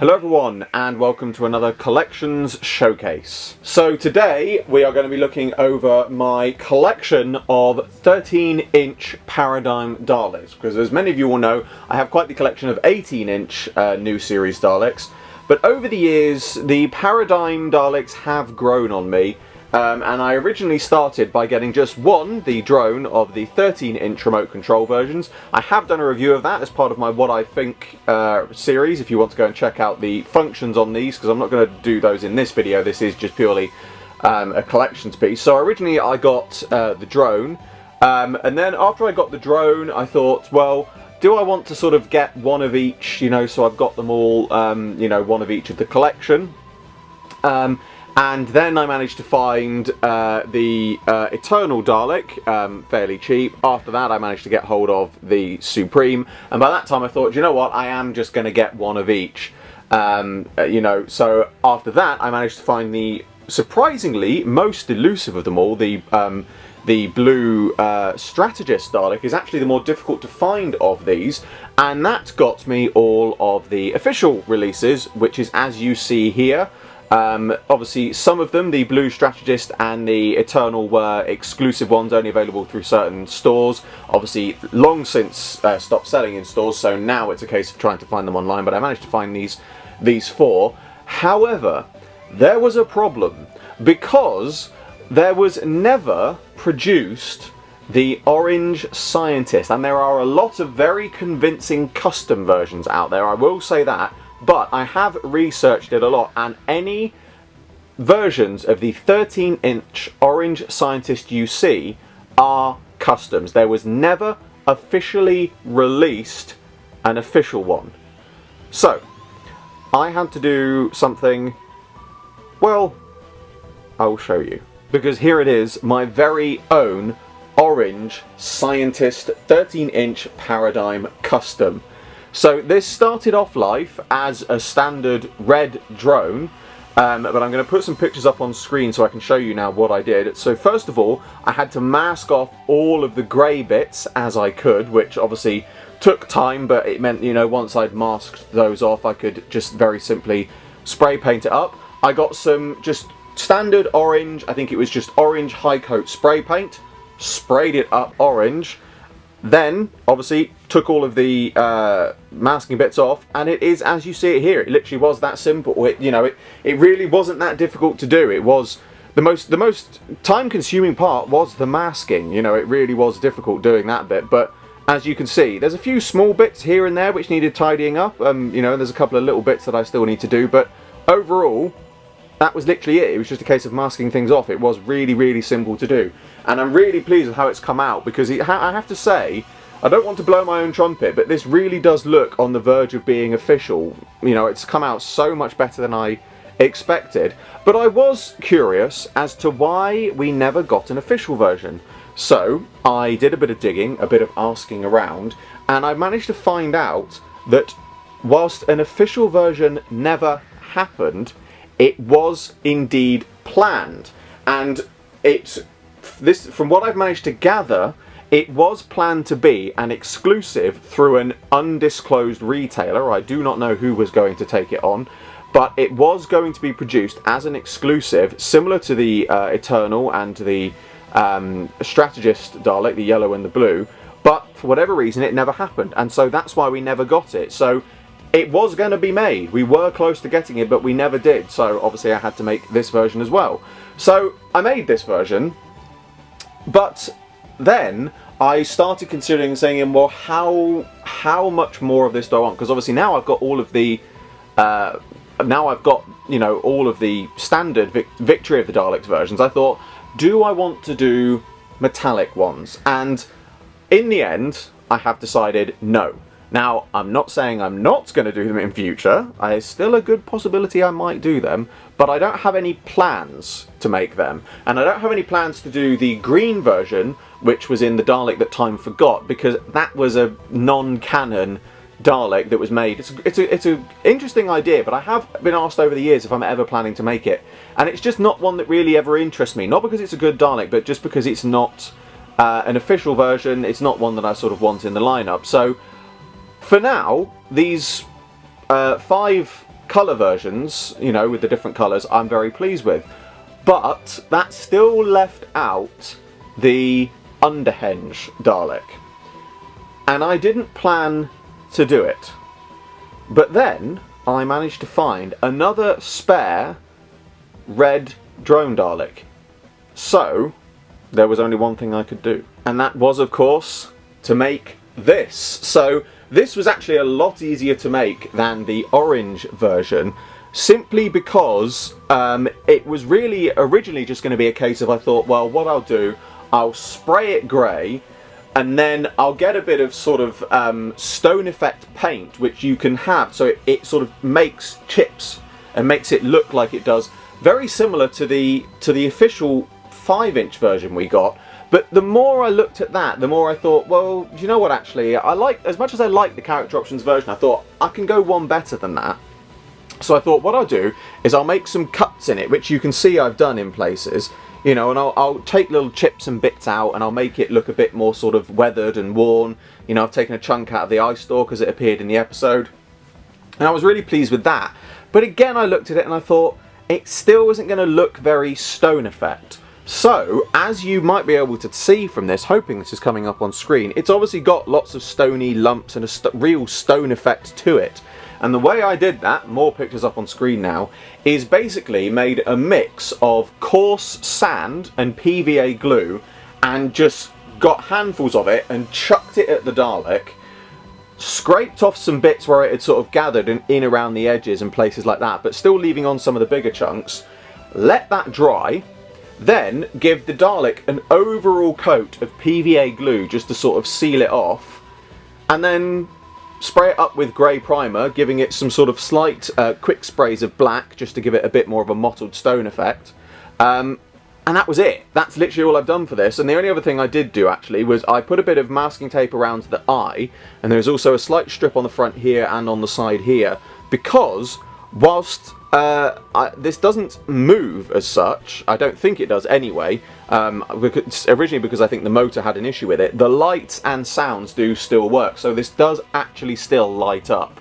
Hello everyone and welcome to another collections showcase. So today we are going to be looking over my collection of 13-inch Paradigm Daleks, because as many of you will know I have quite the collection of 18-inch new series Daleks, but over the years the Paradigm Daleks have grown on me. And I originally started by getting just the drone of the 13-inch remote control versions. I have done a review of that as part of my What I Think series, if you want to go and check out the functions on these, because I'm not going to do those in this video. This is just purely a collections piece. So originally I got the drone, and then after I got the drone I thought, well, do I want to sort of get one of each, you know, so I've got them all, you know, one of each of the collection. And then I managed to find the Eternal Dalek fairly cheap. After that I managed to get hold of the Supreme, and by that time I thought, you know what, I am just going to get one of each. You know, so after that I managed to find the surprisingly most elusive of them all. The blue Strategist Dalek is actually the more difficult to find of these, and that got me all of the official releases, which is as you see here. Obviously some of them, the Blue Strategist and the Eternal, were exclusive ones only available through certain stores. Obviously long since stopped selling in stores, so now it's a case of trying to find them online, but I managed to find these four. However, there was a problem, because there was never produced the Orange Scientist, and there are a lot of very convincing custom versions out there, I will say that. But I have researched it a lot, and any versions of the 13-inch Orange Scientist you see are customs. There was never officially released an official one. So, I had to do something, well, I'll show you. Because here it is, my very own Orange Scientist 13-inch Paradigm Custom. So this started off life as a standard red drone, but I'm going to put some pictures up on screen so I can show you now what I did. So first of all, I had to mask off all of the grey bits as I could, which obviously took time, but it meant, you know, once I'd masked those off I could just very simply spray paint it up. I got some just standard orange, I think it was just orange high coat spray paint, sprayed it up orange. Then, obviously, took all of the masking bits off, and it is as you see it here. It literally was that simple. It really wasn't that difficult to do. It was the most time-consuming part was the masking. You know, it really was difficult doing that bit. But as you can see, there's a few small bits here and there which needed tidying up. You know, there's a couple of little bits that I still need to do. But overall, that was literally it. It was just a case of masking things off. It was really, really simple to do. And I'm really pleased with how it's come out, because I have to say, I don't want to blow my own trumpet, but this really does look on the verge of being official. You know, it's come out so much better than I expected. But I was curious as to why we never got an official version. So I did a bit of digging, a bit of asking around, and I managed to find out that whilst an official version never happened, it was indeed planned. And from what I've managed to gather, it was planned to be an exclusive through an undisclosed retailer. I do not know who was going to take it on, but it was going to be produced as an exclusive, similar to the Eternal and the Strategist Dalek, the yellow and the blue, but for whatever reason it never happened, and so that's why we never got it. So it was going to be made. We were close to getting it, but we never did, so obviously I had to make this version as well. So I made this version, but then I started considering saying, well, how much more of this do I want? Because obviously now I've got all of the you know, all of the standard Victory of the Daleks versions. I thought, do I want to do metallic ones? And in the end I have decided no. Now, I'm not saying I'm not going to do them in future. There's still a good possibility I might do them, but I don't have any plans to make them. And I don't have any plans to do the green version, which was in the Dalek That Time Forgot, because that was a non-canon Dalek that was made. It's an interesting idea, but I have been asked over the years if I'm ever planning to make it. And it's just not one that really ever interests me. Not because it's a good Dalek, but just because it's not an official version. It's not one that I sort of want in the lineup. So for now, these 5 colour versions, you know, with the different colours, I'm very pleased with. But that still left out the Underhenge Dalek. And I didn't plan to do it. But then I managed to find another spare red drone Dalek. So there was only one thing I could do. And that was, of course, to make this. So this was actually a lot easier to make than the orange version, simply because it was really originally just going to be a case of, I thought, well, what I'll do, I'll spray it grey, and then I'll get a bit of sort of stone effect paint, which you can have, so it sort of makes chips and makes it look like it does, very similar to the official 5-inch version we got. But the more I looked at that, the more I thought, well, do you know what, actually, as much as I like the character options version, I thought I can go one better than that. So I thought what I'll do is I'll make some cuts in it, which you can see I've done in places, you know, and I'll take little chips and bits out, and I'll make it look a bit more sort of weathered and worn. You know, I've taken a chunk out of the eye stalk as it appeared in the episode, and I was really pleased with that. But again, I looked at it and I thought it still isn't going to look very stone effect. So, as you might be able to see from this, hoping this is coming up on screen, it's obviously got lots of stony lumps and a real stone effect to it. And the way I did that, more pictures up on screen now, is basically made a mix of coarse sand and PVA glue, and just got handfuls of it and chucked it at the Dalek, scraped off some bits where it had sort of gathered in around the edges and places like that, but still leaving on some of the bigger chunks, let that dry. Then give the Dalek an overall coat of PVA glue just to sort of seal it off, and then spray it up with grey primer, giving it some sort of slight quick sprays of black just to give it a bit more of a mottled stone effect. And that was it. That's literally all I've done for this. And the only other thing I did do actually was I put a bit of masking tape around the eye, and there's also a slight strip on the front here and on the side here, because whilst this doesn't move as such, I don't think it does anyway, originally because I think the motor had an issue with it, the lights and sounds do still work, so this does actually still light up.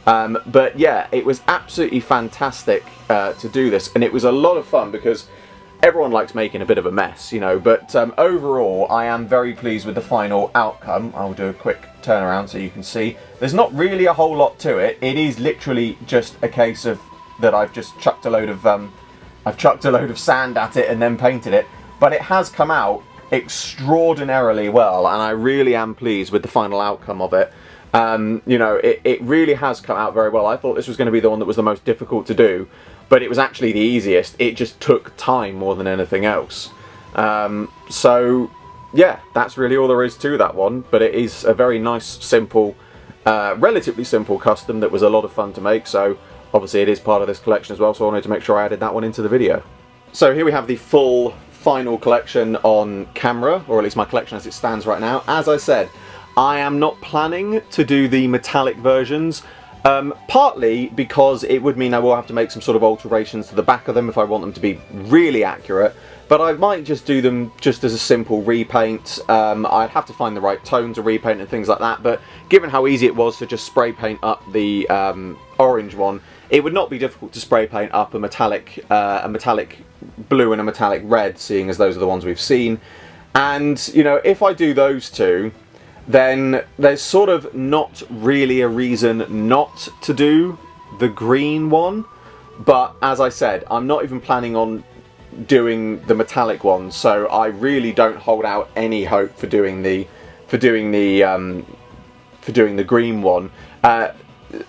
But yeah, it was absolutely fantastic to do this, and it was a lot of fun because everyone likes making a bit of a mess, you know, but overall I am very pleased with the final outcome. I'll do a quick turnaround so you can see. There's not really a whole lot to it. It is literally just a case of that I've just chucked a load of sand at it and then painted it, but it has come out extraordinarily well, and I really am pleased with the final outcome of it. You know, it really has come out very well. I thought this was going to be the one that was the most difficult to do, but it was actually the easiest. It just took time more than anything else. So yeah, that's really all there is to that one, but it is a very nice, simple, relatively simple custom that was a lot of fun to make, so obviously it is part of this collection as well, so I wanted to make sure I added that one into the video. So here we have the full final collection on camera, or at least my collection as it stands right now. As I said, I am not planning to do the metallic versions, partly because it would mean I will have to make some sort of alterations to the back of them if I want them to be really accurate, but I might just do them just as a simple repaint. I'd have to find the right tone to repaint and things like that, but given how easy it was to just spray paint up the orange one, it would not be difficult to spray paint up a metallic blue and a metallic red, seeing as those are the ones we've seen. And, you know, if I do those two, then there's sort of not really a reason not to do the green one. But as I said, I'm not even planning on doing the metallic one, so I really don't hold out any hope for doing the green one.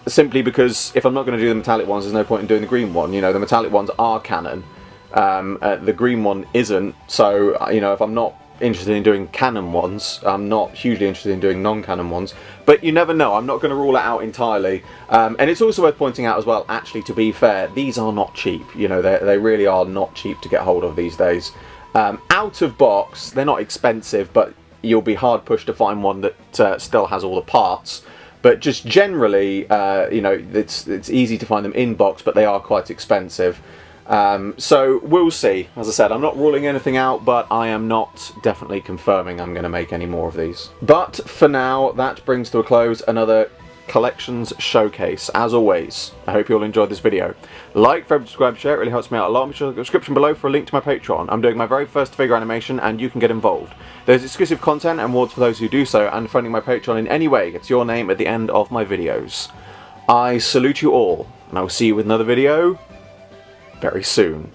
Simply because if I'm not going to do the metallic ones, there's no point in doing the green one. You know, the metallic ones are canon. The green one isn't. So, you know, if I'm not interested in doing canon ones, I'm not hugely interested in doing non-canon ones. But you never know. I'm not going to rule it out entirely. And it's also worth pointing out as well, actually, to be fair, these are not cheap. You know, they really are not cheap to get hold of these days. Out of box, they're not expensive, but you'll be hard pushed to find one that still has all the parts. But just generally, you know, it's easy to find them in box, but they are quite expensive. So we'll see. As I said, I'm not ruling anything out, but I am not definitely confirming I'm going to make any more of these. But for now, that brings to a close another collections showcase. As always, I hope you all enjoyed this video. Like, favorite, subscribe, share, it really helps me out a lot. Make sure to look at the description below for a link to my Patreon. I'm doing my very first figure animation and you can get involved. There's exclusive content and rewards for those who do so, and funding my Patreon in any way gets your name at the end of my videos. I salute you all, and I will see you with another video very soon.